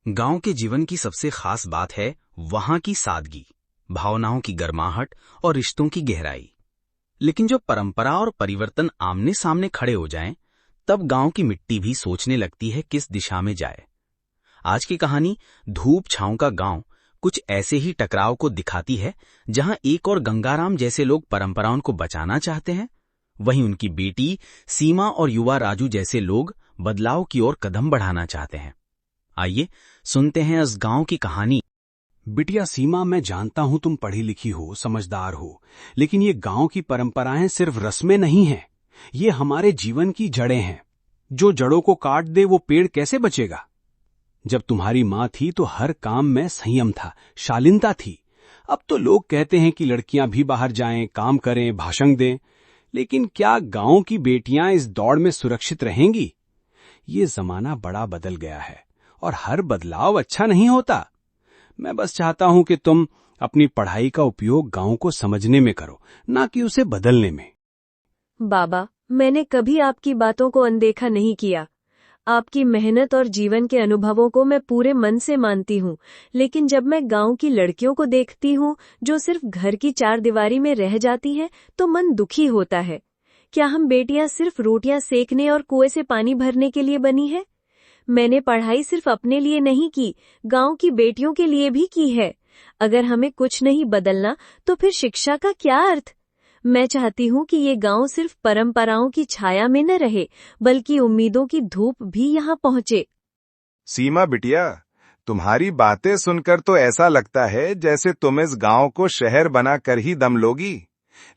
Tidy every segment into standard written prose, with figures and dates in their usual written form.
गांव के जीवन की सबसे खास बात है वहां की सादगी, भावनाओं की गर्माहट और रिश्तों की गहराई। लेकिन जब परंपरा और परिवर्तन आमने सामने खड़े हो जाएं, तब गांव की मिट्टी भी सोचने लगती है किस दिशा में जाए। आज की कहानी धूप छांव का गांव कुछ ऐसे ही टकराव को दिखाती है, जहां एक और गंगाराम जैसे लोग परंपराओं को बचाना चाहते हैं, वहीं उनकी बेटी सीमा और युवा राजू जैसे लोग बदलाव की ओर कदम बढ़ाना चाहते हैं। आइए सुनते हैं इस गांव की कहानी। बिटिया सीमा, मैं जानता हूं तुम पढ़ी लिखी हो, समझदार हो, लेकिन ये गांव की परंपराएं सिर्फ रस्में नहीं हैं। ये हमारे जीवन की जड़ें हैं। जो जड़ों को काट दे वो पेड़ कैसे बचेगा? जब तुम्हारी मां थी तो हर काम में संयम था, शालीनता थी। अब तो लोग कहते हैं कि लड़कियां भी बाहर जाएं, काम करें, भाषण दें, लेकिन क्या गांव की बेटियां इस दौड़ में सुरक्षित रहेंगी? ये जमाना बड़ा बदल गया है और हर बदलाव अच्छा नहीं होता। मैं बस चाहता हूं कि तुम अपनी पढ़ाई का उपयोग गांव को समझने में करो, ना कि उसे बदलने में। बाबा, मैंने कभी आपकी बातों को अनदेखा नहीं किया। आपकी मेहनत और जीवन के अनुभवों को मैं पूरे मन से मानती हूँ, लेकिन जब मैं गांव की लड़कियों को देखती हूँ जो सिर्फ घर की चारदीवारी में रह जाती हैं, तो मन दुखी होता है। क्या हम बेटियां सिर्फ रोटियां सेकने और कुएं से पानी भरने के लिए बनी है? मैंने पढ़ाई सिर्फ अपने लिए नहीं की, गांव की बेटियों के लिए भी की है। अगर हमें कुछ नहीं बदलना तो फिर शिक्षा का क्या अर्थ? मैं चाहती हूँ कि ये गांव सिर्फ परंपराओं की छाया में न रहे, बल्कि उम्मीदों की धूप भी यहाँ पहुँचे। सीमा बिटिया, तुम्हारी बातें सुनकर तो ऐसा लगता है जैसे तुम इस गांव को शहर बनाकर ही दम लोगी।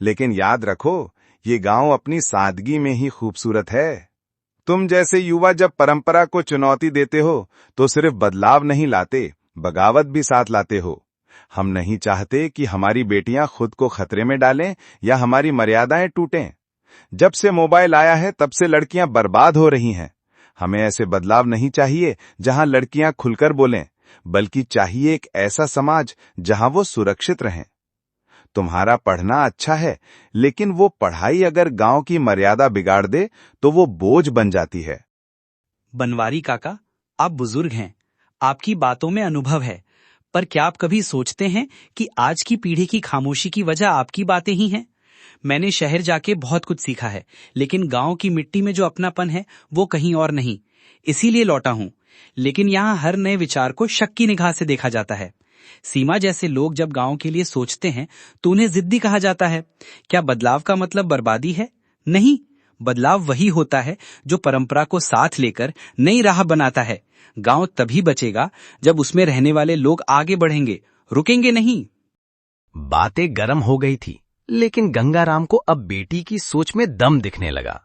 लेकिन याद रखो, ये गांव अपनी सादगी में ही खूबसूरत है। तुम जैसे युवा जब परंपरा को चुनौती देते हो तो सिर्फ बदलाव नहीं लाते, बगावत भी साथ लाते हो। हम नहीं चाहते कि हमारी बेटियां खुद को खतरे में डालें या हमारी मर्यादाएं टूटें। जब से मोबाइल आया है तब से लड़कियां बर्बाद हो रही हैं। हमें ऐसे बदलाव नहीं चाहिए जहां लड़कियां खुलकर बोलें, बल्कि चाहिए एक ऐसा समाज जहां वो सुरक्षित रहें। तुम्हारा पढ़ना अच्छा है, लेकिन वो पढ़ाई अगर गांव की मर्यादा बिगाड़ दे तो वो बोझ बन जाती है। बनवारी काका, आप बुजुर्ग हैं, आपकी बातों में अनुभव है, पर क्या आप कभी सोचते हैं कि आज की पीढ़ी की खामोशी की वजह आपकी बातें ही हैं? मैंने शहर जाके बहुत कुछ सीखा है, लेकिन गांव की मिट्टी में जो अपनापन है वो कहीं और नहीं, इसीलिए लौटा हूं। लेकिन यहाँ हर नए विचार को शक की निगाह से देखा जाता है। सीमा जैसे लोग जब गांव के लिए सोचते हैं तो उन्हें जिद्दी कहा जाता है। क्या बदलाव का मतलब बर्बादी है? नहीं, बदलाव वही होता है जो परंपरा को साथ लेकर नई राह बनाता है। गांव तभी बचेगा जब उसमें रहने वाले लोग आगे बढ़ेंगे, रुकेंगे नहीं। बातें गर्म हो गई थी, लेकिन गंगाराम को अब बेटी की सोच में दम दिखने लगा।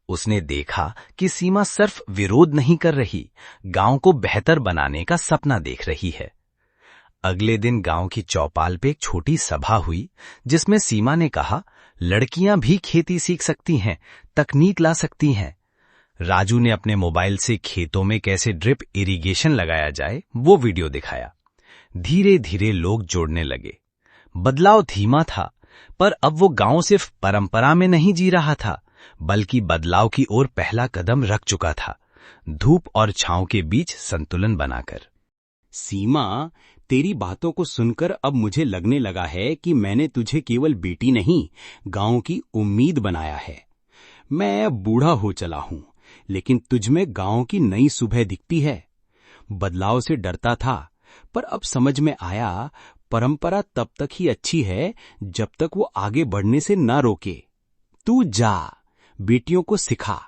उसने देखा कि सीमा सिर्फ विरोध नहीं कर रही, गांव को बेहतर बनाने का सपना देख रही है। अगले दिन गांव की चौपाल पे एक छोटी सभा हुई, जिसमें सीमा ने कहा, लड़कियां भी खेती सीख सकती हैं, तकनीक ला सकती हैं। राजू ने अपने मोबाइल से खेतों में कैसे ड्रिप इरिगेशन लगाया जाए वो वीडियो दिखाया। धीरे धीरे लोग जोड़ने लगे। बदलाव धीमा था, पर अब वो गांव सिर्फ परंपरा में नहीं जी रहा था, बल्कि बदलाव की ओर पहला कदम रख चुका था, धूप और छांव के बीच संतुलन बनाकर। सीमा, तेरी बातों को सुनकर अब मुझे लगने लगा है कि मैंने तुझे केवल बेटी नहीं, गांव की उम्मीद बनाया है। मैं बूढ़ा हो चला हूं, लेकिन तुझमें गांव की नई सुबह दिखती है। बदलाव से डरता था, पर अब समझ में आया, परंपरा तब तक ही अच्छी है जब तक वो आगे बढ़ने से न रोके। तू जा, बेटियों को सिखा,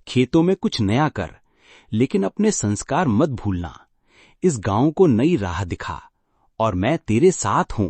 खेतों में कुछ नया कर, लेकिन अपने संस्कार मत भूलना। इस गांव को नई राह दिखा, और मैं तेरे साथ हूं।